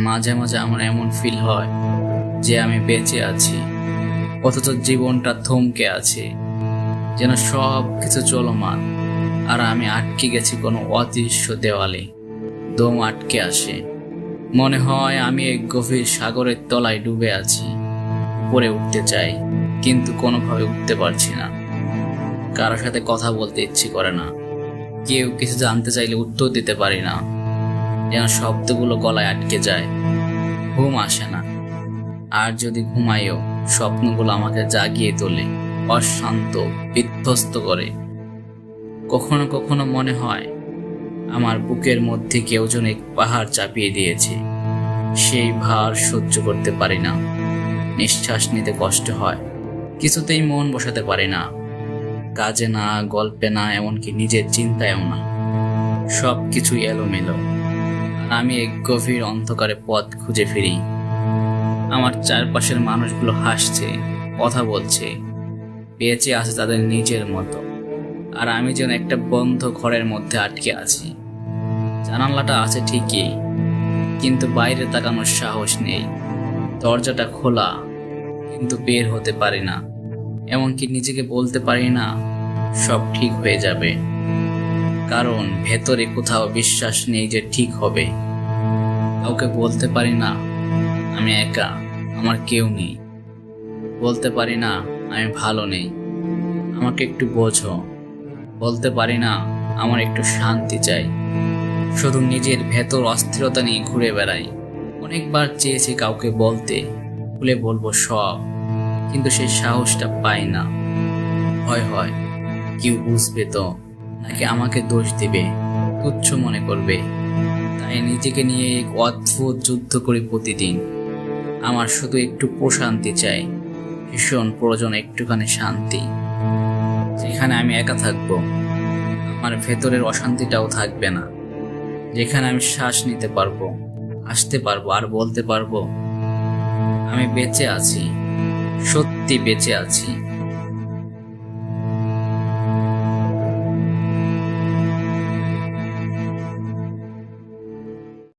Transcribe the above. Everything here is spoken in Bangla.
মাঝে মাঝে আমার এমন ফিল হয় যে আমি বেঁচে আছি, অথচ জীবনটা থমকে আছে, যেন সব কিছু চলমান আর আমি আটকে গেছি কোনো অদৃশ্য দেওয়ালে। দম আটকে আসে, মনে হয় আমি এক গভীর সাগরের তলায় ডুবে আছি। উপরে উঠতে চাই, কিন্তু কোনোভাবে উঠতে পারছি না। কারোর সাথে কথা বলতে ইচ্ছে করে না, কেউ কিছু জানতে চাইলে উত্তর দিতে পারি না, যেন শব্দগুলো গলায় আটকে যায়। ঘুম আসে না, আর যদি ঘুমাইও স্বপ্নগুলো আমাকে জাগিয়ে তোলে, অশান্ত, বিধ্বস্ত করে। কখনো কখনো মনে হয় আমার বুকের মধ্যে কেউ যেন এক পাহাড় চাপিয়ে দিয়েছে। সেই ভার সহ্য করতে পারি না, নিঃশ্বাস নিতে কষ্ট হয়, কিছুতেই মন বসাতে পারি না। কাজে না, গল্পে না, এমনকি নিজের চিন্তায়ও না। সব কিছুই এলোমেলো, আর আমি এক গভীর অন্ধকারে পথ খুঁজে ফিরি। আমার চারপাশের মানুষগুলো হাসছে, কথা বলছে, বেঁচে আছে তাদের নিজের মতো, আর আমি যেন একটা বন্ধ ঘরের মধ্যে আটকে আছি। জানালাটা আছে ঠিকই, কিন্তু বাইরে তাকানোর সাহস নেই। দরজাটা খোলা, কিন্তু বের হতে পারি না। এমনকি নিজেকে বলতে পারি না সব ঠিক হয়ে যাবে, কারণ ভেতরে কোথাও বিশ্বাস নেই যে ঠিক হবে। কাউকে বলতে পারি না আমি একা, আমার কেউ নেই। বলতে পারি না আমি ভালো নেই, আমাকে একটু বোঝো। বলতে পারি না আমার একটু শান্তি চাই। শুধু নিজের ভেতর অস্থিরতা নিয়ে ঘুরে বেড়াই। অনেকবার চেয়েছি কাউকে বলতে, খুলে বলবো সব, কিন্তু সেই সাহসটা পাই না। ভয় হয় কেউ বুঝবে তো, নাকি আমাকে দোষ দিবে, তুচ্ছ মনে করবে। তাই নিজেকে নিয়ে এক অদ্ভুত যুদ্ধ করি প্রতিদিন। আমার শুধু একটু প্রশান্তি চাই, ভীষণ প্রয়োজন একটুখানি শান্তি, যেখানে আমি একা থাকবো, আমার ভেতরের অশান্তিটাও থাকবে না। যেখানে আমি শ্বাস নিতে পারবো, হাসতে পারবো, আর বলতে পারবো আমি বেঁচে আছি, সত্যি বেঁচে আছি।